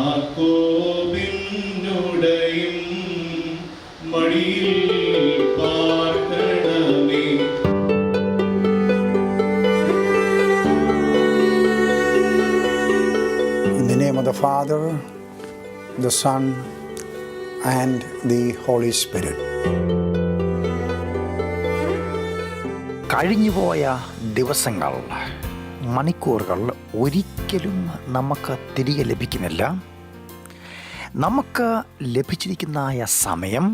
യാക്കോബിനുടയും മടിയിൽ പാർക്കണമേ. In the name of the Father, the Son, and the Holy Spirit. കഴിഞ്ഞുപോയ ദിവസങ്ങൾ, മണിക്കൂറുകൾ ഒരിക്കലും നമുക്ക് തിരികെ ലഭിക്കുന്നില്ല. നമുക്ക് ലഭിച്ചിരിക്കുന്ന സമയം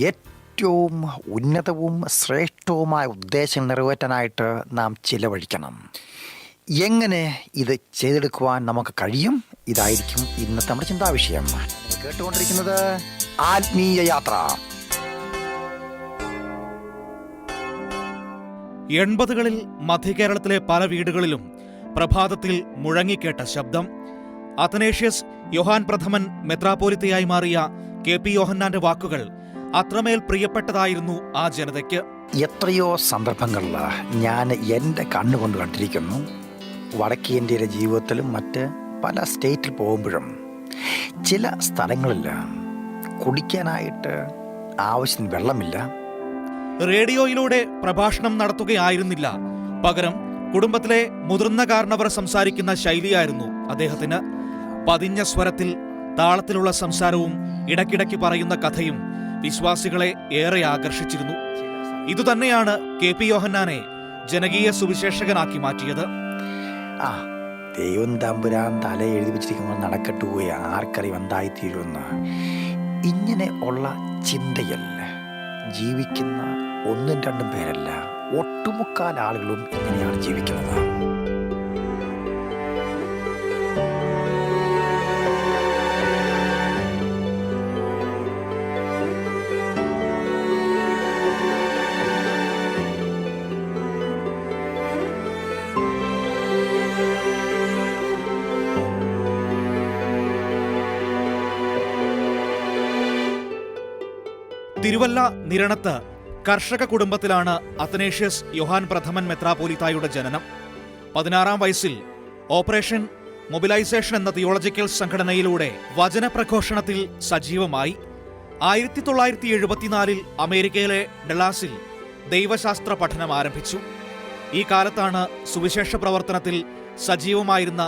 ഏറ്റവും ഉന്നതവും ശ്രേഷ്ഠവുമായ ഉദ്ദേശം നിറവേറ്റാനായിട്ട് നാം ചിലവഴിക്കണം. എങ്ങനെ ഇത് ചെയ്തെടുക്കുവാൻ നമുക്ക് കഴിയും? ഇതായിരിക്കും ഇന്നത്തെ നമ്മുടെ ചിന്താവിഷയം. കേട്ടുകൊണ്ടിരിക്കുന്നത് ആത്മീയ യാത്ര. 80കളിൽ മധ്യകേരളത്തിലെ പല വീടുകളിലും പ്രഭാതത്തിൽ മുഴങ്ങിക്കേട്ട ശബ്ദം അത്തനേഷ്യസ് യോഹാൻ പ്രഥമൻ മെത്രാപ്പോലിത്തയായി മാറിയ KP യോഹന്നാന്റെ വാക്കുകൾ അത്രമേൽ പ്രിയപ്പെട്ടതായിരുന്നു ആ ജനതയ്ക്ക്. എത്രയോ സന്ദർഭങ്ങളിൽ ഞാൻ എൻ്റെ കണ്ണുകൊണ്ട് കണ്ടിരിക്കുന്നു. വടക്കേ ഇന്ത്യയിലെ ജീവിതത്തിലും മറ്റ് പല സ്റ്റേറ്റിൽ പോകുമ്പോഴും ചില സ്ഥലങ്ങളിൽ കുടിക്കാനായിട്ട് ആവശ്യത്തിന് വെള്ളമില്ല. റേഡിയോയിലൂടെ പ്രഭാഷണം നടത്തുകയായിരുന്നില്ല, പകരം കുടുംബത്തിലെ മുതിർന്ന കാരണവർ സംസാരിക്കുന്ന ശൈലിയായിരുന്നു അദ്ദേഹത്തിന്. പതിഞ്ഞ സ്വരത്തിൽ താളത്തിലുള്ള സംസാരവും ഇടയ്ക്കിടയ്ക്ക് പറയുന്ന കഥയും വിശ്വാസികളെ ഏറെ ആകർഷിച്ചിരുന്നു. ഇതുതന്നെയാണ് KP യോഹന്നാനെ ജനകീയ സുവിശേഷകനാക്കി മാറ്റിയത്. ദൈവം തമ്പുരാൻ തല എഴുതി വെച്ചിരിക്കുമ്പോൾ നടക്കട്ടു പോയി ആർക്കറിയും എന്തായിത്തീരുമെന്ന്. ഇങ്ങനെ ഉള്ള ചിന്തയിൽ ജീവിക്കുന്ന ഒന്നും രണ്ടും പേരല്ല, ഒട്ടുമുക്കാൽ ആളുകളും ഇങ്ങനെയാണ് ജീവിക്കുന്നത്. തിരുവല്ല നിരണത്ത് കർഷക കുടുംബത്തിലാണ് അത്തനേഷ്യസ് യോഹാൻ പ്രഥമൻ മെത്രാപ്പോലിത്തായുടെ ജനനം. 16-ാം വയസ്സിൽ ഓപ്പറേഷൻ മൊബിലൈസേഷൻ എന്ന തിയോളജിക്കൽ സംഘടനയിലൂടെ വചനപ്രഘോഷണത്തിൽ സജീവമായി. 1974-ൽ അമേരിക്കയിലെ ഡലാസിൽ ദൈവശാസ്ത്ര പഠനം ആരംഭിച്ചു. ഈ കാലത്താണ് സുവിശേഷ പ്രവർത്തനത്തിൽ സജീവമായിരുന്ന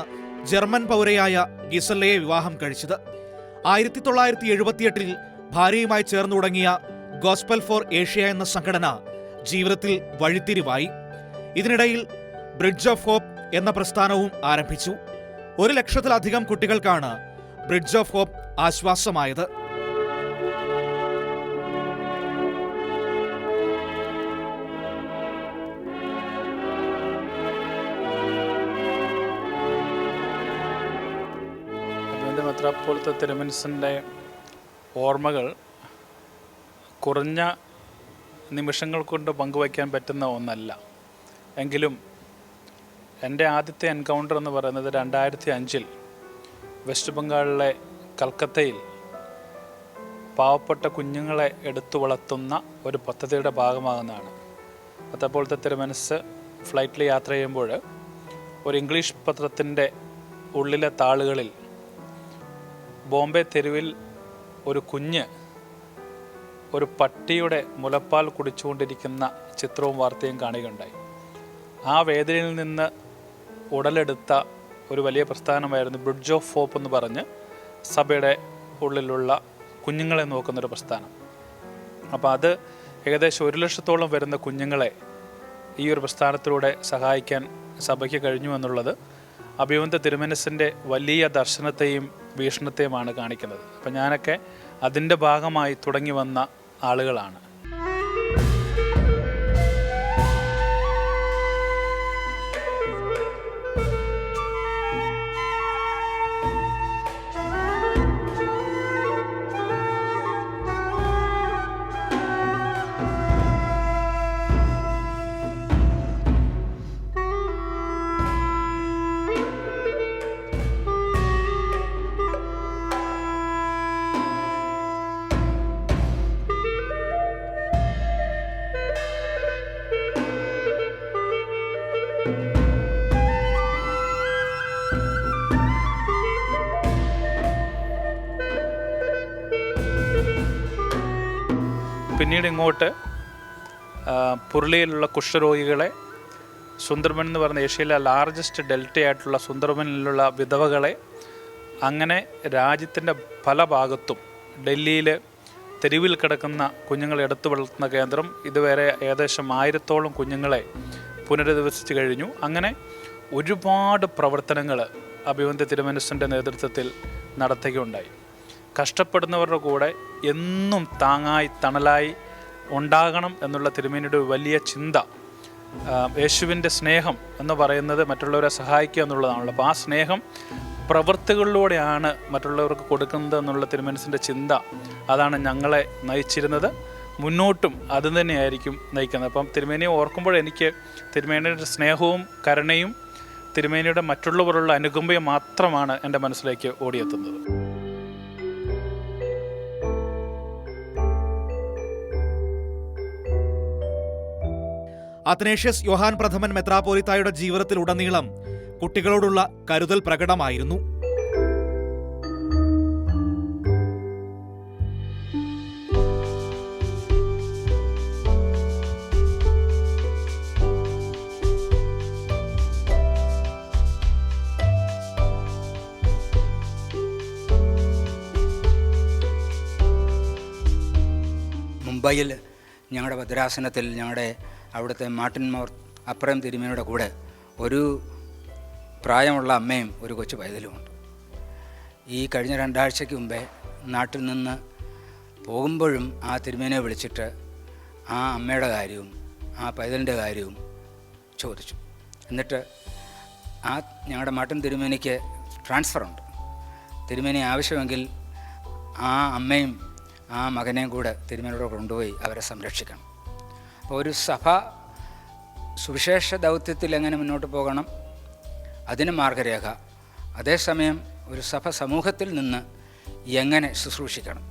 ജർമ്മൻ പൗരയായ ഗിസല്ലയെ വിവാഹം കഴിച്ചത്. 1978-ൽ ഭാര്യയുമായി ചേർന്നു തുടങ്ങിയ ഗോസ്പൽ ഫോർ ഏഷ്യ എന്ന സംഘടന ജീവിതത്തിൽ വഴിത്തിരിവായി. ഇതിനിടയിൽ ബ്രിഡ്ജ് ഓഫ് ഹോപ്പ് എന്ന പ്രസ്ഥാനവും ആരംഭിച്ചു. 100,000-ലധികം കുട്ടികൾക്കാണ് ബ്രിഡ്ജ് ഓഫ് ഹോപ്പ് ആശ്വാസമായത്. മെത്രാപ്പോലിത്ത തിരുമനസിൻ്റെ ഓർമ്മകൾ കുറഞ്ഞ നിമിഷങ്ങൾ കൊണ്ട് പങ്കുവയ്ക്കാൻ പറ്റുന്ന ഒന്നല്ല. എങ്കിലും എൻ്റെ ആദ്യത്തെ എൻകൗണ്ടർ എന്ന് പറയുന്നത് 2005-ൽ വെസ്റ്റ് ബംഗാളിലെ കൽക്കത്തയിൽ പാവപ്പെട്ട കുഞ്ഞുങ്ങളെ എടുത്തു വളർത്തുന്ന ഒരു പദ്ധതിയുടെ ഭാഗമാകുന്നതാണ്. മെത്രാപ്പോലിത്ത തിരുമനസ് ഫ്ലൈറ്റിൽ യാത്ര ചെയ്യുമ്പോൾ ഒരു ഇംഗ്ലീഷ് പത്രത്തിൻ്റെ ഉള്ളിലെ താളുകളിൽ ബോംബെ തെരുവിൽ ഒരു കുഞ്ഞ് ഒരു പട്ടിയുടെ മുലപ്പാൽ കുടിച്ചുകൊണ്ടിരിക്കുന്ന ചിത്രവും വാർത്തയും കാണുകയുണ്ടായി. ആ വേദനയിൽ നിന്ന് ഉടലെടുത്ത ഒരു വലിയ പ്രസ്ഥാനമായിരുന്നു ബ്രിഡ്ജ് ഓഫ് ഹോപ്പ് എന്ന് പറഞ്ഞ് സഭയുടെ ഉള്ളിലുള്ള കുഞ്ഞുങ്ങളെ നോക്കുന്നൊരു പ്രസ്ഥാനം. അപ്പോൾ അത് ഏകദേശം 100,000-ഓളം വരുന്ന കുഞ്ഞുങ്ങളെ ഈ ഒരു പ്രസ്ഥാനത്തിലൂടെ സഹായിക്കാൻ സഭയ്ക്ക് കഴിഞ്ഞു എന്നുള്ളത് അഭിവന്ദ തിരുമനസിൻ്റെ വലിയ ദർശനത്തെയും വീക്ഷണത്തെയുമാണ് കാണിക്കുന്നത്. അപ്പം ഞാനൊക്കെ അതിൻ്റെ ഭാഗമായി തുടങ്ങി വന്ന ആളുകളാണ്. പിന്നീട് ഇങ്ങോട്ട് പുരുളിയിലുള്ള കുഷ്ഠരോഗികളെ, സുന്ദർബൻ എന്ന് പറയുന്ന ഏഷ്യയിലെ ലാർജസ്റ്റ് ഡെൽറ്റയായിട്ടുള്ള സുന്ദർബനിലുള്ള വിധവകളെ, അങ്ങനെ രാജ്യത്തിൻ്റെ പല ഭാഗത്തും ഡൽഹിയിൽ തെരുവിൽ കിടക്കുന്ന കുഞ്ഞുങ്ങളെ എടുത്തു വളർത്തുന്ന കേന്ദ്രം ഇതുവരെ ഏകദേശം 1000-ഓളം കുഞ്ഞുങ്ങളെ പുനരധിവസിച്ച് കഴിഞ്ഞു. അങ്ങനെ ഒരുപാട് പ്രവർത്തനങ്ങൾ അഭിവന്ദ്യ തിരുമനസിൻ്റെ നേതൃത്വത്തിൽ നടത്തുകയുണ്ടായി. കഷ്ടപ്പെടുന്നവരുടെ കൂടെ എന്നും താങ്ങായി തണലായി ഉണ്ടാകണം എന്നുള്ള തിരുമേനിയുടെ വലിയ ചിന്ത. യേശുവിൻ്റെ സ്നേഹം എന്ന് പറയുന്നത് മറ്റുള്ളവരെ സഹായിക്കുക എന്നുള്ളതാണല്ലോ. അപ്പോൾ ആ സ്നേഹം പ്രവൃത്തികളിലൂടെയാണ് മറ്റുള്ളവർക്ക് കൊടുക്കുന്നത് എന്നുള്ള തിരുമനസിൻ്റെ ചിന്ത, അതാണ് ഞങ്ങളെ നയിച്ചിരുന്നത്. മുന്നോട്ടും അത് തന്നെയായിരിക്കും നയിക്കുന്നത്. അപ്പം തിരുമേനിയെ ഓർക്കുമ്പോൾ എനിക്ക് തിരുമേനിയുടെ സ്നേഹവും കരുണയും തിരുമേനിയുടെ മറ്റുള്ളവരുള്ള അനുകമ്പയും മാത്രമാണ് എൻ്റെ മനസ്സിലേക്ക് ഓടിയെത്തുന്നത്. അത്തനേഷ്യസ് യോഹാൻ പ്രഥമൻ മെത്രാപ്പോലിത്തായുടെ ജീവിതത്തിലുടനീളം കുട്ടികളോടുള്ള കരുതൽ പ്രകടമായിരുന്നു. മുംബൈയിൽ ഞങ്ങളുടെ ഭദ്രാസനത്തിൽ ഞങ്ങളുടെ അവിടുത്തെ മാർട്ടിൻ മോർ അപ്രയം തിരുമേനിയുടെ കൂടെ ഒരു പ്രായമുള്ള അമ്മയും ഒരു കൊച്ചു പൈതലുമുണ്ട്. ഈ കഴിഞ്ഞ 2 ആഴ്ചയ്ക്ക് മുമ്പേ നാട്ടിൽ നിന്ന് പോകുമ്പോഴും ആ തിരുമേനിയെ വിളിച്ചിട്ട് ആ അമ്മയുടെ കാര്യവും ആ പൈതലിൻ്റെ കാര്യവും ചോദിച്ചു. എന്നിട്ട് ഞങ്ങളുടെ മാർട്ടിൻ തിരുമേനിക്ക് ട്രാൻസ്ഫറുണ്ട്. തിരുമേനി ആവശ്യമെങ്കിൽ ആ അമ്മയും ആ മകനെയും കൂടെ തിരുമേനിയോട് കൊണ്ടുപോയി അവരെ സംരക്ഷിക്കണം. അപ്പോൾ ഒരു സഭ സുവിശേഷ ദൗത്യത്തിൽ എങ്ങനെ മുന്നോട്ട് പോകണം, അതിന് മാർഗരേഖ. അതേസമയം ഒരു സഭ സമൂഹത്തിൽ നിന്ന് എങ്ങനെ ശുശ്രൂഷിക്കണം,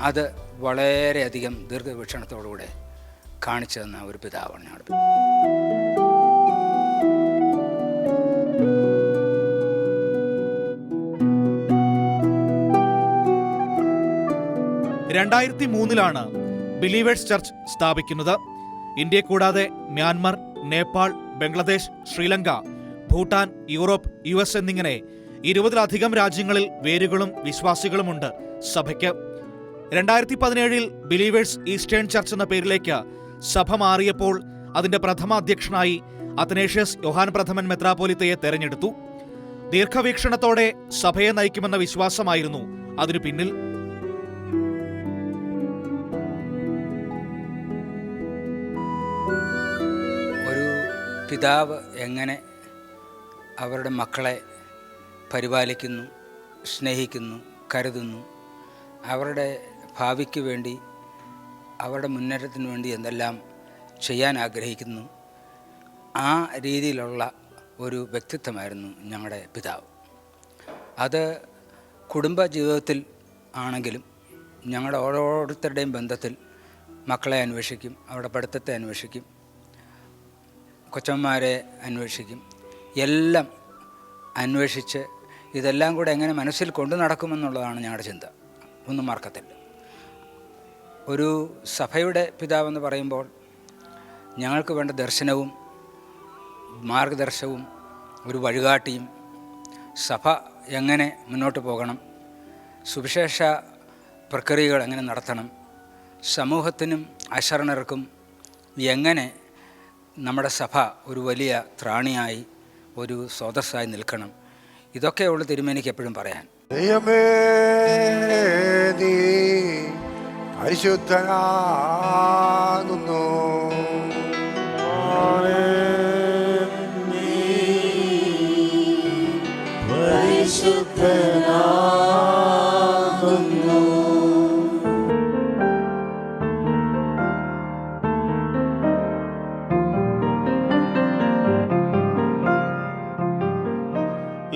അത് വളരെയധികം ദീർഘവീക്ഷണത്തോടുകൂടെ കാണിച്ചു തന്ന ഒരു പിതാവാണ് ഞങ്ങളുടെ. 2003 ബിലീവേഴ്സ് ചർച്ച് സ്ഥാപിക്കുന്നത്. ഇന്ത്യ കൂടാതെ Myanmar, Nepal, Bangladesh, Sri Lanka, Bhutan, Europe, US എന്നിങ്ങനെ 20-ലധികം രാജ്യങ്ങളിൽ വേരുകളും വിശ്വാസികളുമുണ്ട് സഭയ്ക്ക്. 2017 ബിലീവേഴ്സ് ഈസ്റ്റേൺ ചർച്ച് എന്ന പേരിലേക്ക് സഭ മാറിയപ്പോൾ അതിന്റെ പ്രഥമ അധ്യക്ഷനായി അത്തനേഷ്യസ് യോഹാൻ പ്രഥമൻ മെത്രാപ്പോലിത്തയെ തെരഞ്ഞെടുത്തു. ദീർഘവീക്ഷണത്തോടെ സഭയെ നയിക്കുമെന്ന വിശ്വാസമായിരുന്നു അതിനു പിന്നിൽ. പിതാവ് എങ്ങനെ അവരുടെ മക്കളെ പരിപാലിക്കുന്നു, സ്നേഹിക്കുന്നു, കരുതുന്നു, അവരുടെ ഭാവിക്ക് വേണ്ടി, അവരുടെ മുന്നേറ്റത്തിന് വേണ്ടി എന്തെല്ലാം ചെയ്യാൻ ആഗ്രഹിക്കുന്നു, ആ രീതിയിലുള്ള ഒരു വ്യക്തിത്വമായിരുന്നു ഞങ്ങളുടെ പിതാവ്. അത് കുടുംബ ജീവിതത്തിൽ ആണെങ്കിലും ഞങ്ങളുടെ ഓരോരുത്തരുടെയും ബന്ധത്തിൽ മക്കളെ അന്വേഷിക്കും, അവരുടെ പഠിത്തത്തെ അന്വേഷിക്കും, കൊച്ചന്മാരെ അന്വേഷിക്കും, എല്ലാം അന്വേഷിച്ച് ഇതെല്ലാം കൂടെ എങ്ങനെ മനസ്സിൽ കൊണ്ടു നടക്കുമെന്നുള്ളതാണ് ഞങ്ങളുടെ ചിന്ത. ഒന്നും മറക്കത്തില്ല. ഒരു സഭയുടെ പിതാവെന്ന് പറയുമ്പോൾ ഞങ്ങൾക്ക് വേണ്ട ദർശനവും മാർഗദർശനവും ഒരു വഴികാട്ടിയും, സഭ എങ്ങനെ മുന്നോട്ട് പോകണം, സുവിശേഷ പ്രക്രിയകൾ എങ്ങനെ നടത്തണം, സമൂഹത്തിനും അശരണർക്കും എങ്ങനെ നമ്മുടെ സഭ ഒരു വലിയ ത്രാണിയായി, ഒരു സ്രോതസ്സായി നിൽക്കണം, ഇതൊക്കെയുള്ള തിരുമേനിക്ക് എപ്പോഴും പറയാൻ. ദൈവമേ, നീ പരിശുദ്ധനാകുന്നു.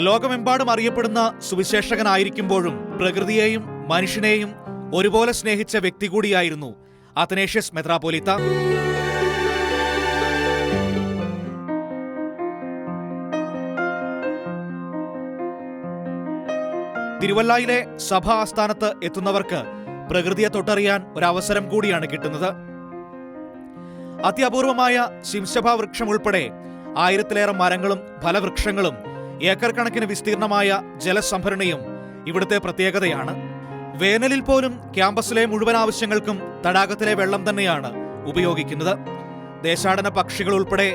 ലോകമെമ്പാടും അറിയപ്പെടുന്ന സുവിശേഷകനായിരിക്കുമ്പോഴും പ്രകൃതിയെയും മനുഷ്യനെയും ഒരുപോലെ സ്നേഹിച്ച വ്യക്തി കൂടിയായിരുന്നു അത്തനേഷ്യസ് മെത്രാപ്പോലിത്ത. തിരുവല്ലായിലെ സഭാ ആസ്ഥാനത്ത് എത്തുന്നവർക്ക് പ്രകൃതിയെ തൊട്ടറിയാൻ ഒരവസരം കൂടിയാണ് കിട്ടുന്നത്. അത്യപൂർവമായ ശിംശഭ വൃക്ഷം ഉൾപ്പെടെ 1000-ലേറെ മരങ്ങളും ഫലവൃക്ഷങ്ങളും ഏക്കർ കണക്കിന് വിസ്തീർണമായ ജലസംഭരണിയും ഇവിടുത്തെ പ്രത്യേകതയാണ്. വേനലിൽ പോലും ക്യാമ്പസിലെ മുഴുവൻ ആവശ്യങ്ങൾക്കും തടാകത്തിലെ വെള്ളം തന്നെയാണ് ഉപയോഗിക്കുന്നത്. ദേശാടന പക്ഷികൾ ഉൾപ്പെടെ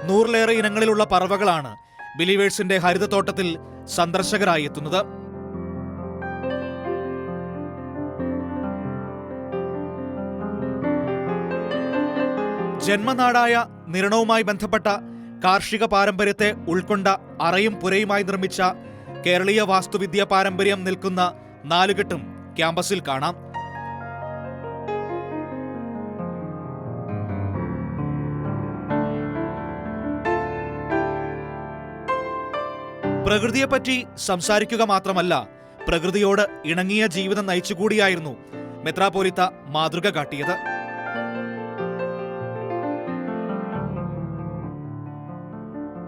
100-ലേറെ ഇനങ്ങളിലുള്ള പറവകളാണ് ബിലീവേഴ്സിന്റെ ഹരിതത്തോട്ടത്തിൽ സന്ദർശകരായി എത്തുന്നത്. ജന്മനാടായ നിരണവുമായി ബന്ധപ്പെട്ട കാർഷിക പാരമ്പര്യത്തെ ഉൾക്കൊണ്ട അറയും പുരയുമായി നിർമ്മിച്ച കേരളീയ വാസ്തുവിദ്യാ പാരമ്പര്യം നിൽക്കുന്ന 4 കെട്ടും ക്യാമ്പസിൽ കാണാം. പ്രകൃതിയെപ്പറ്റി സംസാരിക്കുക മാത്രമല്ല, പ്രകൃതിയോട് ഇണങ്ങിയ ജീവിതം നയിച്ചുകൂടിയായിരുന്നു മെത്രാപ്പോലീത്ത മാതൃക കാട്ടിയത്.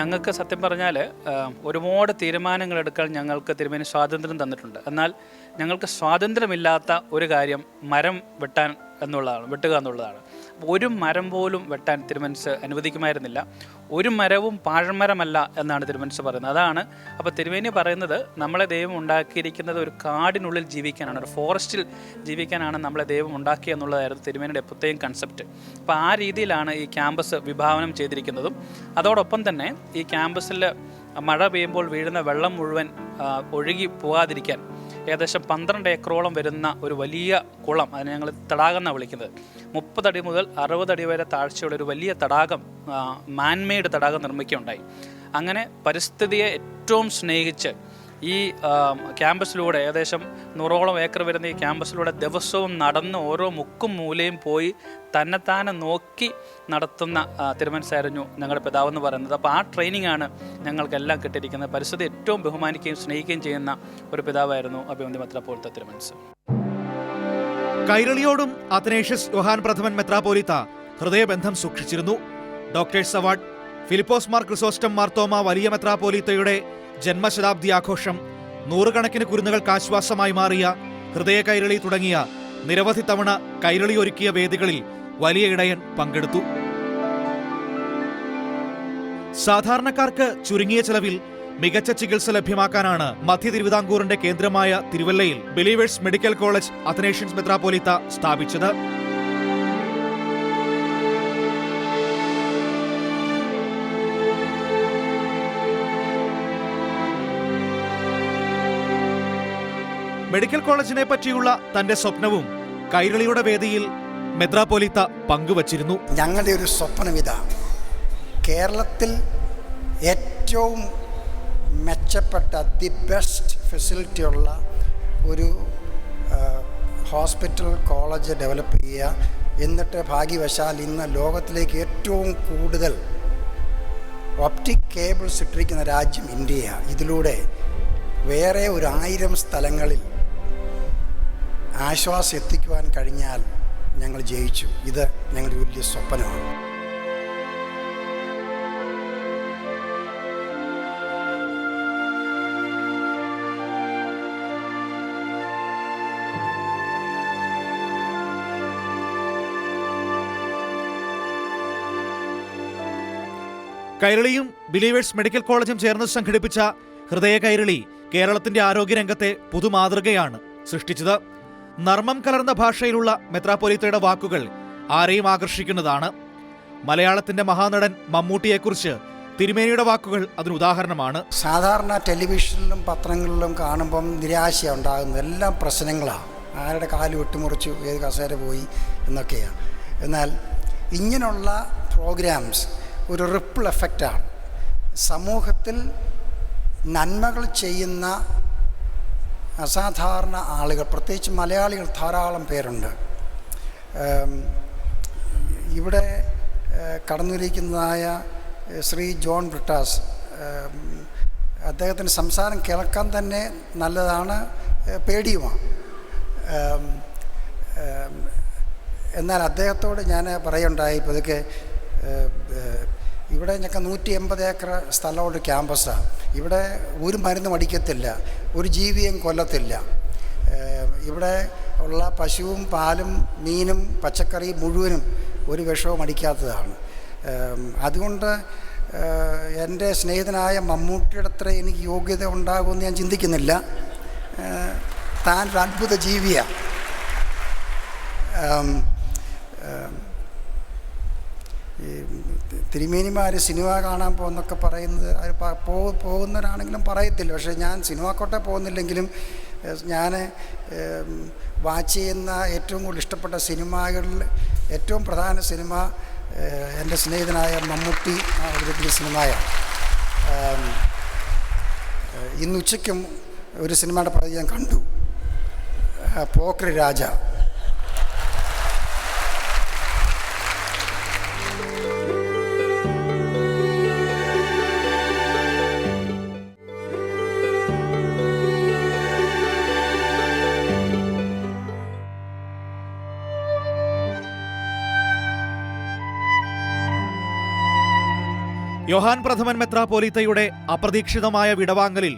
ഞങ്ങൾക്ക് സത്യം പറഞ്ഞാൽ ഒരുപാട് തീരുമാനങ്ങൾ എടുക്കാൻ ഞങ്ങൾക്ക് തിരുമേനി സ്വാതന്ത്ര്യം തന്നിട്ടുണ്ട്. എന്നാൽ ഞങ്ങൾക്ക് സ്വാതന്ത്ര്യമില്ലാത്ത ഒരു കാര്യം മരം വെട്ടുക എന്നുള്ളതാണ്. ഒരു മരം പോലും വെട്ടാൻ തിരുമനസ് അനുവദിക്കുമായിരുന്നില്ല. ഒരു മരവും പാഴ്മരമല്ല എന്നാണ് തിരുമനസ് പറയുന്നത്. അതാണ് അപ്പോൾ തിരുമേനി പറയുന്നത്, നമ്മളെ ദൈവം ഉണ്ടാക്കിയിരിക്കുന്നത് ഒരു കാടിനുള്ളിൽ ജീവിക്കാനാണ്, ഒരു ഫോറസ്റ്റിൽ ജീവിക്കാനാണ് നമ്മളെ ദൈവം ഉണ്ടാക്കിയ എന്നുള്ളതായിരുന്നു തിരുമേനിയുടെ പ്രത്യേകം കൺസെപ്റ്റ്. അപ്പോൾ ആ രീതിയിലാണ് ഈ ക്യാമ്പസ് വിഭാവനം ചെയ്തിരിക്കുന്നതും. അതോടൊപ്പം തന്നെ ഈ ക്യാമ്പസിൽ മഴ പെയ്യുമ്പോൾ വീഴുന്ന വെള്ളം മുഴുവൻ ഒഴുകി പോകാതിരിക്കാൻ ഏകദേശം 12 ഏക്കറോളം വരുന്ന ഒരു വലിയ കുളം, അതിനെ ഞങ്ങൾ തടാകം എന്നാണ് വിളിക്കുന്നത്. 30 അടി മുതൽ 60 അടി വരെ താഴ്ചയുള്ള ഒരു വലിയ തടാകം, മാൻമെയ്ഡ് തടാകം നിർമ്മിക്കുകയുണ്ടായി. അങ്ങനെ പരിസ്ഥിതിയെ ഏറ്റവും സ്നേഹിച്ച് ഈ ക്യാമ്പസിലൂടെ ഏകദേശം 100ഓളം ഏക്കർ വരുന്ന ഈ ക്യാമ്പസിലൂടെ ദിവസവും നടന്ന് ഓരോ മുക്കും മൂലയും പോയി തന്നെത്താനെ നോക്കി നടത്തുന്ന തിരുമനസായിരുന്നു ഞങ്ങളുടെ പിതാവെന്ന് പറയുന്നത്. അപ്പോൾ ആ ട്രെയിനിങ് ആണ് ഞങ്ങൾക്കെല്ലാം കിട്ടിയിരിക്കുന്നത്. പരിസ്ഥിതി ഏറ്റവും ബഹുമാനിക്കുകയും സ്നേഹിക്കുകയും ചെയ്യുന്ന ഒരു പിതാവായിരുന്നു അഭിമന്യ മെത്രാപ്പോലീത്ത തിരുമനസ്. കൈരളിയോടും അത്തനേഷ്യസ് യോഹാൻ പ്രഥമൻ മെത്രാപ്പോലീത്ത ഹൃദയബന്ധം സൂക്ഷിച്ചിരുന്നു. ഡോക്ടേഴ്സ് അവാർഡ്, ഫിലിപ്പോസ് മാർ ക്രിസോസ്റ്റം മാർത്തോമ വലിയ മെത്രാപ്പോലീത്തയുടെ ജന്മശതാബ്ദി ആഘോഷം, 100 കണക്കിന് കുരുന്നുകൾക്ക് ആശ്വാസമായി മാറിയ ഹൃദയ കൈരളി തുടങ്ങിയ നിരവധി തവണ കൈരളി ഒരുക്കിയ വേദികളിൽ വലിയ ഇടയൻ പങ്കെടുത്തു. സാധാരണക്കാർക്ക് ചുരുങ്ങിയ ചെലവിൽ മികച്ച ചികിത്സ ലഭ്യമാക്കാനാണ് മധ്യ തിരുവിതാംകൂറിന്റെ കേന്ദ്രമായ തിരുവല്ലയിൽ ബിലീവേഴ്സ് മെഡിക്കൽ കോളേജ് അത്തനേഷ്യൻസ് മെത്രാപ്പോലീത്ത സ്ഥാപിച്ചത്. മെഡിക്കൽ കോളേജിനെ പറ്റിയുള്ള തന്റെ സ്വപ്നവും കൈരളിയുടെ വേദിയിൽ മെത്രാപ്പോലീത്ത പങ്കുവച്ചിരുന്നു. ഞങ്ങളുടെ ഒരു സ്വപ്നം ഇതാ, കേരളത്തിൽ ഏറ്റവും മെച്ചപ്പെട്ട ദി ബെസ്റ്റ് ഫെസിലിറ്റി ഉള്ള ഒരു ഹോസ്പിറ്റൽ കോളേജ് ഡെവലപ്പ് ചെയ്യുക. എന്നിട്ട് ഭാഗ്യവശാൽ ഇന്ന് ലോകത്തിലേക്ക് ഏറ്റവും കൂടുതൽ ഒപ്റ്റിക് കേബിൾസ് ഇട്ടിരിക്കുന്ന രാജ്യം ഇന്ത്യയാണ്. ഇതിലൂടെ വേറെ ഒരു 1000 സ്ഥലങ്ങളിൽ ആശ്വാസം എത്തിക്കുവാൻ കഴിഞ്ഞാൽ ഞങ്ങൾ ജയിച്ചു. ഇത് ഞങ്ങളുടെ വലിയ സ്വപ്നമാണ്. കൈരളിയും ബിലീവേഴ്സ് മെഡിക്കൽ കോളേജും ചേർന്ന് സംഘടിപ്പിച്ച ഹൃദയ കൈരളി കേരളത്തിന്റെ ആരോഗ്യരംഗത്തെ പുതുമാതൃകയാണ് സൃഷ്ടിച്ചത്. നർമ്മം കലർന്ന ഭാഷയിലുള്ള മെത്രാപ്പോലീത്തയുടെ വാക്കുകൾ ആരെയും ആകർഷിക്കുന്നതാണ്. മലയാളത്തിന്റെ മഹാനടൻ മമ്മൂട്ടിയെക്കുറിച്ച് തിരുമേനിയുടെ വാക്കുകൾ അതിന് ഉദാഹരണമാണ്. സാധാരണ ടെലിവിഷനിലും പത്രങ്ങളിലും കാണുമ്പം നിരാശ ഉണ്ടാകുന്നത് എല്ലാം പ്രശ്നങ്ങളാണ്. ആരുടെ കാല് വെട്ടിമുറിച്ചു, ഏത് കസേര പോയി എന്നൊക്കെയാണ്. എന്നാൽ ഇങ്ങനെയുള്ള പ്രോഗ്രാംസ് ഒരു റിപ്പിൾ എഫക്റ്റാണ്. സമൂഹത്തിൽ നന്മകൾ ചെയ്യുന്ന അസാധാരണ ആളുകൾ, പ്രത്യേകിച്ച് മലയാളികൾ ധാരാളം പേരുണ്ട്. ഇവിടെ കടന്നിരിക്കുന്നതായ ശ്രീ ജോൺ ബ്രിട്ടാസ്, അദ്ദേഹത്തിൻ്റെ സംസാരം കേൾക്കാൻ തന്നെ നല്ലതാണ്, പേടിയുമാണ്. എന്നാൽ അദ്ദേഹത്തോട് ഞാൻ പറയുണ്ടായി, പതുക്കെ ഇവിടെ ഞങ്ങൾക്ക് 180 ഏക്കർ സ്ഥലമുള്ള ക്യാമ്പസാണ്. ഇവിടെ ഒരു മരുന്നും അടിക്കത്തില്ല, ഒരു ജീവിയും കൊല്ലത്തില്ല. ഇവിടെ ഉള്ള പശുവും പാലും മീനും പച്ചക്കറി മുഴുവനും ഒരു വിഷവും അടിക്കാത്തതാണ്. അതുകൊണ്ട് എൻ്റെ സ്നേഹിതനായ മമ്മൂട്ടിയുടെ അത്ര എനിക്ക് യോഗ്യത ഉണ്ടാകുമെന്ന് ഞാൻ ചിന്തിക്കുന്നില്ല. താൻ ഒരു അത്ഭുത ജീവിയാണ്. ഈ തിരുമേനിമാർ സിനിമ കാണാൻ പോകുന്നൊക്കെ പറയുന്നത് അത് പോകുന്നവരാണെങ്കിലും പറയത്തില്ല. പക്ഷേ ഞാൻ സിനിമ കോട്ടെ പോകുന്നില്ലെങ്കിലും ഞാൻ വാച്ച് ചെയ്യുന്ന ഏറ്റവും കൂടുതൽ ഇഷ്ടപ്പെട്ട സിനിമകളിൽ ഏറ്റവും പ്രധാന സിനിമ എൻ്റെ സ്നേഹിതനായ മമ്മൂട്ടി അവതരിപ്പിക്കുന്ന സിനിമയാണ്. ഇന്ന് ഉച്ചയ്ക്കും ഒരു സിനിമയുടെ പകുതി ഞാൻ കണ്ടു, പോക്രി രാജ. യോഹാൻ പ്രഥമൻ മെത്രാപ്പോലീത്തയുടെ അപ്രതീക്ഷിതമായ വിടവാങ്ങലിൽ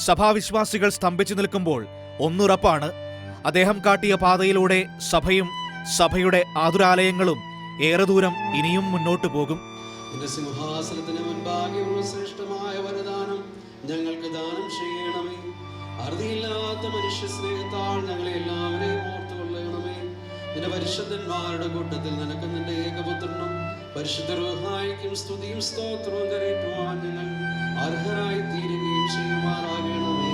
സഭാവിശ്വാസികൾ സ്തംഭിച്ചു നിൽക്കുമ്പോൾ ഒന്നുറപ്പാണ്, അദ്ദേഹം കാട്ടിയ പാതയിലൂടെ സഭയും സഭയുടെ ആതുരാലയങ്ങളും ഏറെ ദൂരം ഇനിയും മുന്നോട്ട് പോകും. നിന്റെ സിംഹാസനത്തിന് മുൻപാകെയുള്ള ശ്രേഷ്ഠമായ വരദാനം ഞങ്ങൾക്ക് ദാനം ചെയ്യണമേ. അറുതിയില്ലാത്ത മനുഷ്യ സ്നേഹത്താൽ ഞങ്ങളെ എല്ലാവരെയും ഓർത്തുകൊള്ളണമേ. നിന്റെ പരിശുദ്ധന്മാരുടെ കൂട്ടത്തിൽ നിനക്ക് നിന്റെ ഏകപുത്രനും പരിശുദ്ധ റൂഹായിക്കും സ്തുതിയും സ്തോത്രവും കരയറ്റുവാൻ ഞങ്ങൾ അർഹരായി തീരുകയും ചെയ്യുമാറാകണമേ.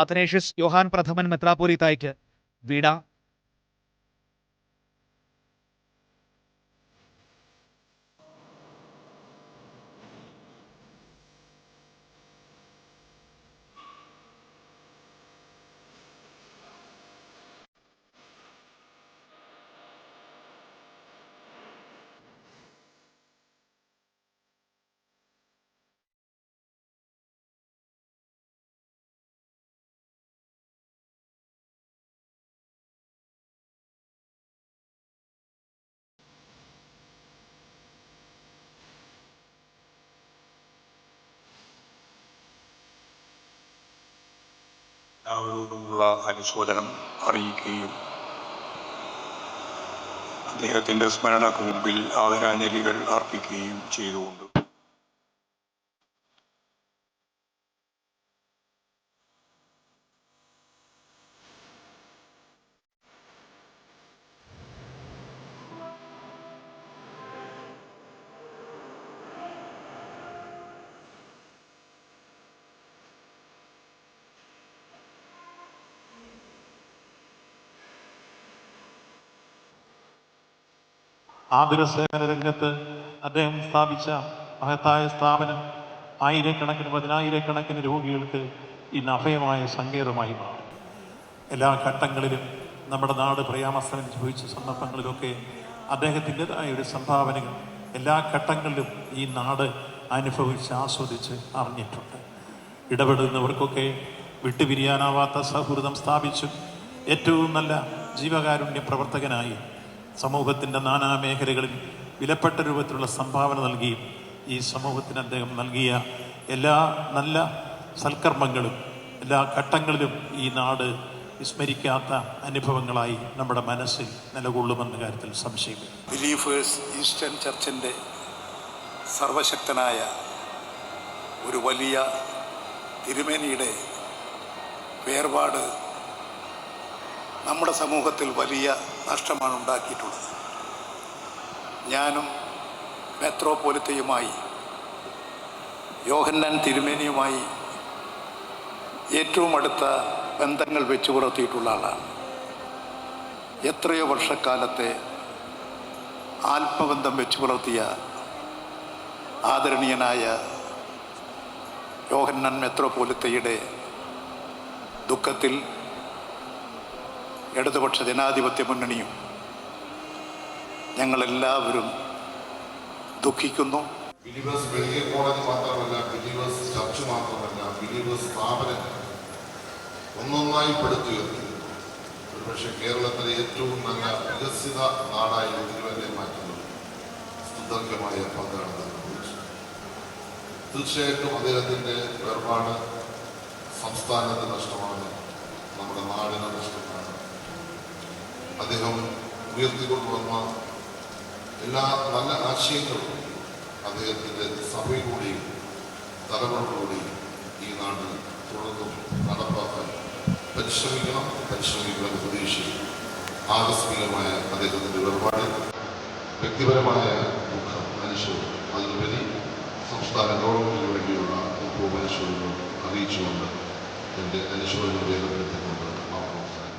അത്തനേഷ്യസ് യോഹാൻ പ്രഥമൻ മെത്രാപ്പോലീത്തായ്ക്ക് വിട. എല്ലാവരോടുമുള്ള അനുശോചനം അറിയിക്കുകയും അദ്ദേഹത്തിൻ്റെ സ്മരണക്ക് മുമ്പിൽ ആദരാഞ്ജലികൾ അർപ്പിക്കുകയും ചെയ്തുകൊണ്ട് ആതുര സേവന രംഗത്ത് അദ്ദേഹം സ്ഥാപിച്ച മഹത്തായ സ്ഥാപനം ആയിരക്കണക്കിന് പതിനായിരക്കണക്കിന് രോഗികൾക്ക് ഇന്ന് അഭയമായ സങ്കേതമായി മാറി. എല്ലാ ഘട്ടങ്ങളിലും നമ്മുടെ നാട് പ്രയാമസ്ഥനം അനുഭവിച്ച സന്ദർഭങ്ങളിലൊക്കെ അദ്ദേഹത്തിൻ്റെതായ ഒരു സംഭാവനകൾ എല്ലാ ഘട്ടങ്ങളിലും ഈ നാട് അനുഭവിച്ച് ആസ്വദിച്ച് അറിഞ്ഞിട്ടുണ്ട്. ഇടപെടുന്നവർക്കൊക്കെ വിട്ടുപിരിയാനാവാത്ത സൗഹൃദം സ്ഥാപിച്ചു ഏറ്റവും നല്ല ജീവകാരുണ്യ പ്രവർത്തകനായി സമൂഹത്തിൻ്റെ നാനാ മേഖലകളിൽ വിലപ്പെട്ട രൂപത്തിലുള്ള സംഭാവന നൽകി ഈ സമൂഹത്തിന് അദ്ദേഹം നൽകിയ എല്ലാ നല്ല സൽക്കർമ്മങ്ങളും എല്ലാ ഘട്ടങ്ങളിലും ഈ നാട് വിസ്മരിക്കാത്ത അനുഭവങ്ങളായി നമ്മുടെ മനസ്സിൽ നിലകൊള്ളുമെന്ന കാര്യത്തിൽ സംശയമില്ല. ബിലീഫേഴ്സ് ഈസ്റ്റേൺ ചർച്ചിൻ്റെ സർവശക്തനായ ഒരു വലിയ തിരുമേനിയുടെ വേർപാട് നമ്മുടെ സമൂഹത്തിൽ വലിയ നഷ്ടമാണ് ഉണ്ടാക്കിയിട്ടുള്ളത്. ഞാനും മെത്രോപൊലിത്തയുമായി യോഹന്നാൻ തിരുമേനിയുമായി ഏറ്റവും അടുത്ത ബന്ധങ്ങൾ വെച്ചു പുലർത്തിയിട്ടുള്ള ആളാണ്. എത്രയോ വർഷക്കാലത്തെ ആത്മബന്ധം വെച്ചു പുലർത്തിയ ആദരണീയനായ യോഹന്നാൻ മെത്രോപൊലിത്തയുടെ ദുഃഖത്തിൽ ഇടതുപക്ഷ ജനാധിപത്യ മുന്നണിയും ഞങ്ങളെല്ലാവരും ദുഃഖിക്കുന്നു. ബിലീവേഴ്സ് മെഡിക്കൽ കോളേജ് മാത്രമല്ല, ബിലീവേഴ്സ് ചർച്ച് മാത്രമല്ല, ബിലീവേഴ്സ് സ്ഥാപനം ഒന്നൊന്നായി പടുത്തുയർത്തി ഒരുപക്ഷെ കേരളത്തിലെ ഏറ്റവും നല്ല വികസിത നാടായി തിരുവല്ലയെ മാറ്റുന്നത് സുദീർഘമായ പങ്കാണ് നിർവഹിച്ചത്. തീർച്ചയായിട്ടും അദ്ദേഹത്തിൻ്റെ വേർപാട് സംസ്ഥാനത്തിന് നഷ്ടമാണ്, നമ്മുടെ നാടിന് നഷ്ടമാണ്. അദ്ദേഹം ഉയർത്തിക്കൊണ്ടുവന്ന എല്ലാ നല്ല ആശയങ്ങളും അദ്ദേഹത്തിൻ്റെ സഭയിലൂടെയും തലമുറകളിലൂടെയും ഈ നാട് തുടർന്നും നടപ്പാക്കാൻ പരിശ്രമിക്കുവാൻ പ്രതീക്ഷയും ആകസ്മികമായ അദ്ദേഹത്തിൻ്റെ വേർപാടിൽ വ്യക്തിപരമായ ദുഃഖം മനുഷ്യരും അതിലുപരി സംസ്ഥാന ഗവൺമെൻറ്റിന് വേണ്ടിയുള്ള ഇപ്പോൾ മനുഷ്യരും അറിയിച്ചുകൊണ്ട് എൻ്റെ അനുശോചനം രേഖപ്പെടുത്തിക്കൊണ്ട് അവസാനിക്കും.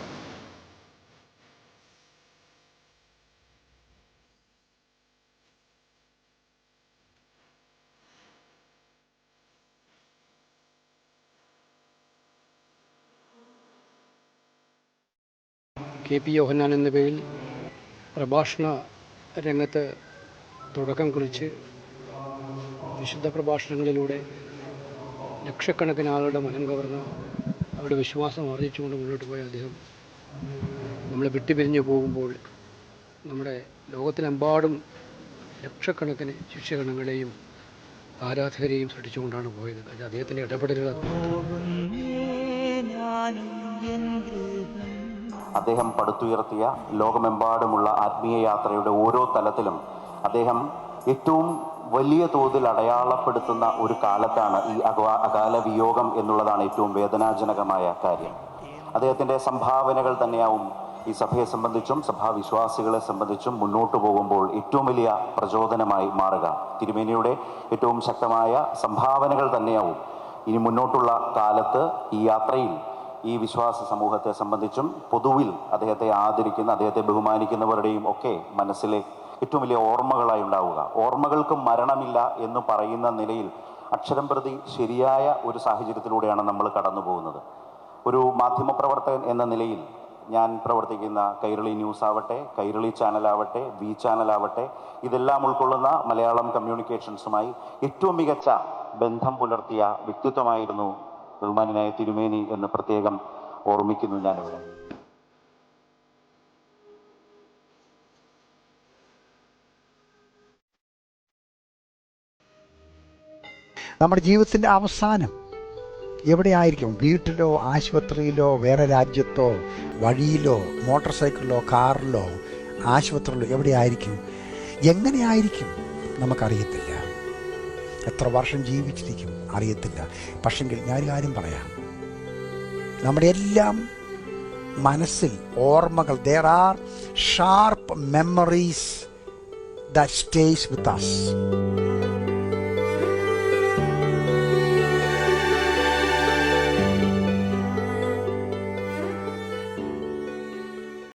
KP യോഹന്നാൻ എന്ന പേരിൽ പ്രഭാഷണ രംഗത്ത് തുടക്കം കുറിച്ച് വിശുദ്ധ പ്രഭാഷണങ്ങളിലൂടെ ലക്ഷക്കണക്കിന് ആളുകളുടെ മനം കവർന്ന് അവരുടെ വിശ്വാസം ആർജിച്ചുകൊണ്ട് മുന്നോട്ട് പോയ അദ്ദേഹം നമ്മളെ വിട്ടുപിരിഞ്ഞു പോകുമ്പോൾ നമ്മുടെ ലോകത്തിലെമ്പാടും ലക്ഷക്കണക്കിന് ശിഷ്യഗണങ്ങളെയും ആരാധകരെയും സൃഷ്ടിച്ചുകൊണ്ടാണ് പോയത്. അത് അദ്ദേഹത്തിൻ്റെ ഇടപെടലുകൾ. അദ്ദേഹം പടുത്തുയർത്തിയ ലോകമെമ്പാടുമുള്ള ആത്മീയ യാത്രയുടെ ഓരോ തലത്തിലും അദ്ദേഹം ഏറ്റവും വലിയ തോതിൽ അടയാളപ്പെടുത്തുന്ന ഒരു കാലത്താണ് ഈ അകാല വിയോഗം എന്നുള്ളതാണ് ഏറ്റവും വേദനാജനകമായ കാര്യം. അദ്ദേഹത്തിൻ്റെ സംഭാവനകൾ തന്നെയാവും ഈ സഭയെ സംബന്ധിച്ചും സഭാവിശ്വാസികളെ സംബന്ധിച്ചും മുന്നോട്ട് പോകുമ്പോൾ ഏറ്റവും വലിയ പ്രചോദനമായി മാറുക. തിരുമേനിയുടെ ഏറ്റവും ശക്തമായ സംഭാവനകൾ തന്നെയാവും ഇനി മുന്നോട്ടുള്ള കാലത്ത് ഈ യാത്രയിൽ ഈ വിശ്വാസ സമൂഹത്തെ സംബന്ധിച്ചും പൊതുവിൽ അദ്ദേഹത്തെ ആദരിക്കുന്ന, അദ്ദേഹത്തെ ബഹുമാനിക്കുന്നവരുടെയും ഒക്കെ മനസ്സിലെ ഏറ്റവും വലിയ ഓർമ്മകളായി ഉണ്ടാവുക. ഓർമ്മകൾക്ക് മരണമില്ല എന്ന് പറയുന്ന നിലയിൽ അക്ഷരം പ്രതി ശരിയായ ഒരു സാഹചര്യത്തിലൂടെയാണ് നമ്മൾ കടന്നു പോകുന്നത്. ഒരു മാധ്യമപ്രവർത്തകൻ എന്ന നിലയിൽ ഞാൻ പ്രവർത്തിക്കുന്ന കൈരളി ന്യൂസ് ആവട്ടെ, കൈരളി ചാനലാവട്ടെ, വി ചാനലാവട്ടെ, ഇതെല്ലാം ഉൾക്കൊള്ളുന്ന മലയാളം കമ്മ്യൂണിക്കേഷൻസുമായി ഏറ്റവും മികച്ച ബന്ധം പുലർത്തിയ വ്യക്തിത്വമായിരുന്നു ബഹുമാന്യനായ തിരുമേനി എന്ന് പ്രത്യേകം ഓർമ്മിക്കുന്നു ഞാനിവിടെ. നമ്മുടെ ജീവിതത്തിൻ്റെ അവസാനം എവിടെയായിരിക്കും? വീട്ടിലോ, ആശുപത്രിയിലോ, വേറെ രാജ്യത്തോ, വഴിയിലോ, മോട്ടോർ സൈക്കിളിലോ, കാറിലോ, ആശുപത്രിയിലോ എവിടെയായിരിക്കും? എങ്ങനെയായിരിക്കും? നമുക്കറിയത്തില്ല. എത്ര വർഷം ജീവിച്ചിരിക്കും അറിയത്തില്ല. പക്ഷെങ്കിൽ ഞാനൊരു കാര്യം പറയാം, നമ്മുടെ എല്ലാം മനസ്സിൽ ഓർമ്മകൾ, there are sharp memories that stays with us.